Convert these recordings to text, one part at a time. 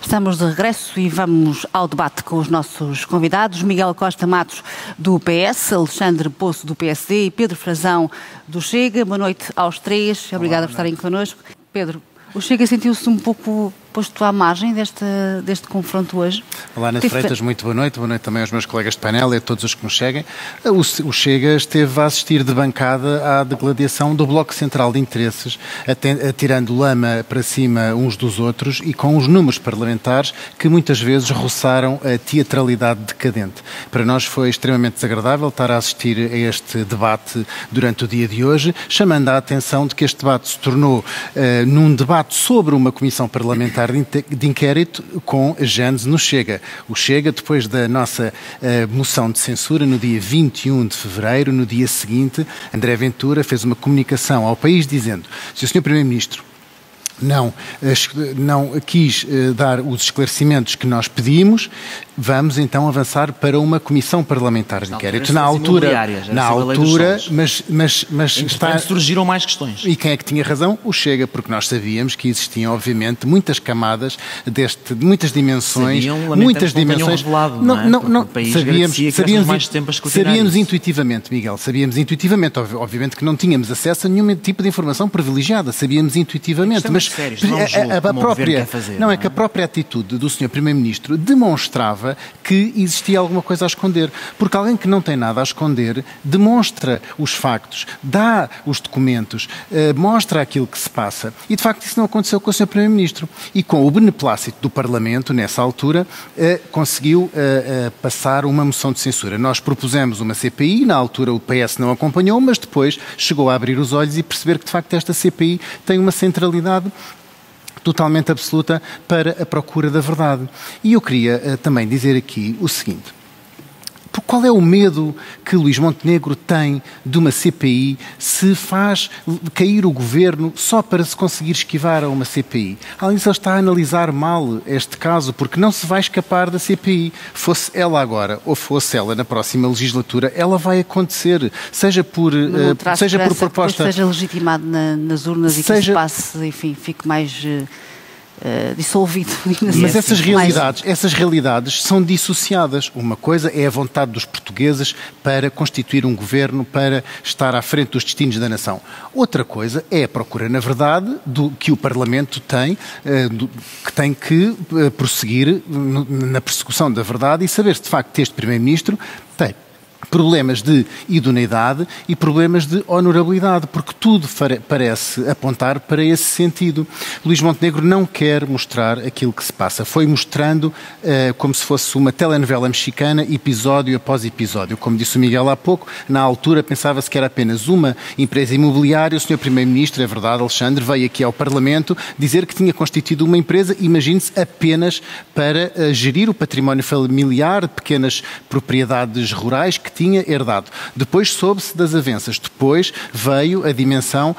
Estamos de regresso e vamos ao debate com os nossos convidados. Miguel Costa Matos, do PS, Alexandre Poço, do PSD e Pedro Frazão, do Chega. Boa noite aos três. Obrigada por estarem connosco. Pedro, o Chega sentiu-se um pouco posto à margem deste confronto hoje? Olá, Ana Freitas, muito boa noite também aos meus colegas de painel e a todos os que nos seguem. O Chega esteve a assistir de bancada à degladiação do Bloco Central de Interesses, atirando lama para cima uns dos outros e com os números parlamentares que muitas vezes roçaram a teatralidade decadente. Para nós foi extremamente desagradável estar a assistir a este debate durante o dia de hoje, chamando a atenção de que este debate se tornou num debate sobre uma comissão parlamentar de inquérito com gênese no Chega. O Chega, depois da nossa moção de censura, no dia 21 de fevereiro, no dia seguinte, André Ventura fez uma comunicação ao país dizendo: se o Sr. Primeiro-Ministro não quis dar os esclarecimentos que nós pedimos, vamos então avançar para uma comissão parlamentar de inquérito. Na altura, mas está... surgiram mais questões. E quem é que tinha razão? O Chega, porque nós sabíamos que existiam, obviamente, muitas camadas de muitas dimensões, revelado, sabíamos intuitivamente, Miguel, obviamente que não tínhamos acesso a nenhum tipo de informação privilegiada, sabíamos intuitivamente, mas a própria atitude do Sr. Primeiro-Ministro demonstrava que existia alguma coisa a esconder, porque alguém que não tem nada a esconder demonstra os factos, dá os documentos, mostra aquilo que se passa, e de facto isso não aconteceu com o Sr. Primeiro-Ministro, e com o beneplácito do Parlamento, nessa altura, conseguiu passar uma moção de censura. Nós propusemos uma CPI, na altura o PS não acompanhou, mas depois chegou a abrir os olhos e perceber que de facto esta CPI tem uma centralidade totalmente absoluta para a procura da verdade. E eu queria também dizer aqui o seguinte: qual é o medo que Luís Montenegro tem de uma CPI se faz cair o governo só para se conseguir esquivar a uma CPI? Além disso, ele está a analisar mal este caso, porque não se vai escapar da CPI. Fosse ela agora ou fosse ela na próxima legislatura, ela vai acontecer, seja por proposta... Que seja legitimado nas urnas e que isso passe, enfim, fique mais... dissolvido. Mas essas realidades são dissociadas. Uma coisa é a vontade dos portugueses para constituir um governo, para estar à frente dos destinos da nação. Outra coisa é a procura, na verdade, que o Parlamento tem, que tem que prosseguir na persecução da verdade e saber se de facto este Primeiro-Ministro tem problemas de idoneidade e problemas de honorabilidade, porque tudo parece apontar para esse sentido. Luís Montenegro não quer mostrar aquilo que se passa. Foi mostrando como se fosse uma telenovela mexicana, episódio após episódio. Como disse o Miguel há pouco, na altura pensava-se que era apenas uma empresa imobiliária. O Sr. Primeiro-Ministro, é verdade, Alexandre, veio aqui ao Parlamento dizer que tinha constituído uma empresa, imagine-se, apenas para gerir o património familiar de pequenas propriedades rurais que tinha herdado. Depois soube-se das avanças. Depois veio a dimensão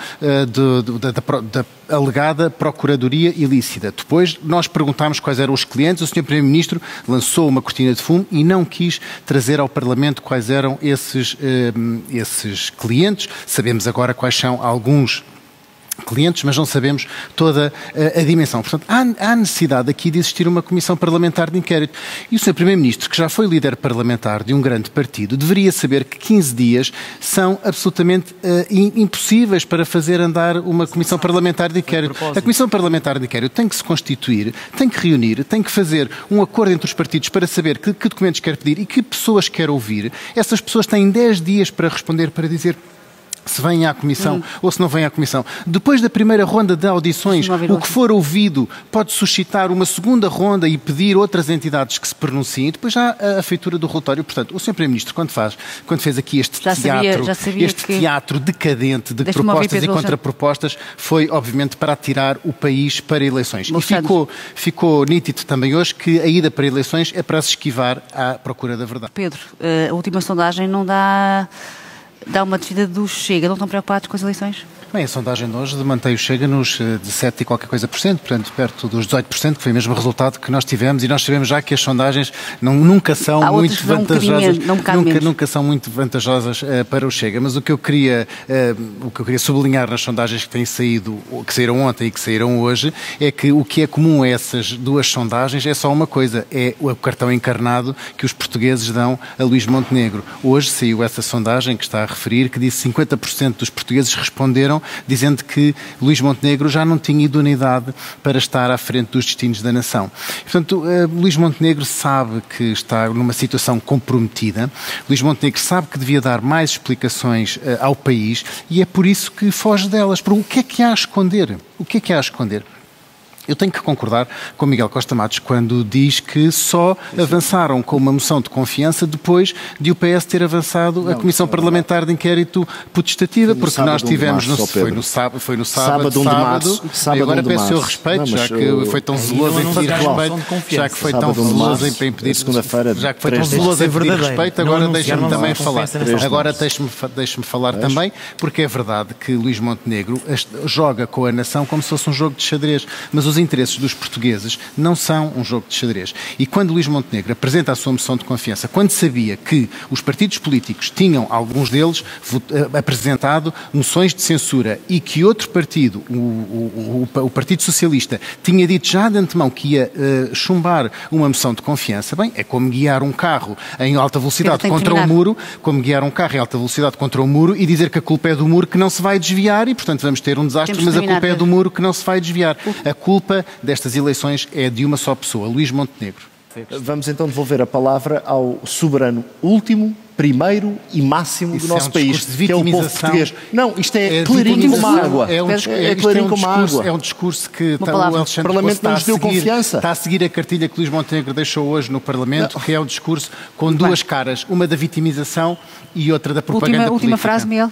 da alegada procuradoria ilícita. Depois nós perguntámos quais eram os clientes. O Sr. Primeiro-Ministro lançou uma cortina de fumo e não quis trazer ao Parlamento quais eram esses clientes. Sabemos agora quais são alguns clientes, mas não sabemos toda a dimensão. Portanto, há necessidade aqui de existir uma comissão parlamentar de inquérito. E o Sr. Primeiro-Ministro, que já foi líder parlamentar de um grande partido, deveria saber que 15 dias são absolutamente impossíveis para fazer andar uma comissão parlamentar de inquérito. A comissão parlamentar de inquérito tem que se constituir, tem que reunir, tem que fazer um acordo entre os partidos para saber que documentos quer pedir e que pessoas quer ouvir. Essas pessoas têm 10 dias para responder, para dizer se vêm à Comissão ou se não vêm à Comissão. Depois da primeira ronda de audições, o que for ouvido pode suscitar uma segunda ronda e pedir outras entidades que se pronunciem. Depois já a feitura do relatório. Portanto, o Sr. Primeiro-Ministro, quando fez aqui este teatro decadente de propostas e contrapropostas, foi, obviamente, para atirar o país para eleições. E ficou nítido também hoje que a ida para eleições é para se esquivar à procura da verdade. Pedro, a última sondagem não dá uma descida do Chega. Não estão preocupados com as eleições? Bem, a sondagem de hoje mantém o Chega nos 17 e qualquer coisa por cento, portanto, perto dos 18%, que foi o mesmo resultado que nós tivemos, e nós sabemos já que as sondagens nunca são muito vantajosas, nunca são muito vantajosas para o Chega. Mas o que eu queria sublinhar nas sondagens que têm saído, que saíram ontem e que saíram hoje, é que o que é comum a essas duas sondagens é só uma coisa, é o cartão encarnado que os portugueses dão a Luís Montenegro. Hoje saiu essa sondagem que está a referir, que disse que 50% dos portugueses responderam dizendo que Luís Montenegro já não tinha idoneidade para estar à frente dos destinos da nação. Portanto, Luís Montenegro sabe que está numa situação comprometida, Luís Montenegro sabe que devia dar mais explicações ao país e é por isso que foge delas. Porque o que é que há a esconder? O que é que há a esconder? Eu tenho que concordar com Miguel Costa Matos quando diz que só avançaram com uma moção de confiança depois de o PS ter avançado a Comissão Parlamentar de Inquérito Potestativa, porque nós tivemos, foi no sábado, e agora peço o seu respeito, já que foi tão zeloso em pedir respeito, já que foi tão zeloso em pedir respeito, agora deixa-me também falar. Agora deixe-me falar também, porque é verdade que Luís Montenegro joga com a nação como se fosse um jogo de xadrez, mas os interesses dos portugueses não são um jogo de xadrez. E quando Luís Montenegro apresenta a sua moção de confiança, quando sabia que os partidos políticos tinham, alguns deles, apresentado moções de censura e que outro partido, o Partido Socialista, tinha dito já de antemão que ia chumbar uma moção de confiança, bem, é como guiar um carro em alta velocidade contra o muro, e dizer que a culpa é do muro que não se vai desviar e, portanto, vamos ter um desastre, mas a culpa é do muro que não se vai desviar. A culpa destas eleições é de uma só pessoa, Luís Montenegro. Vamos então devolver a palavra ao soberano último, primeiro e máximo do nosso país, que é o povo português. Não, isto é clarinho como água. É clarinho como água. É um discurso que o Alexandre Parlamento não nos deu confiança. Está a seguir a cartilha que Luís Montenegro deixou hoje no Parlamento, que é um discurso com duas caras, uma da vitimização e outra da propaganda política. Última frase, Miguel.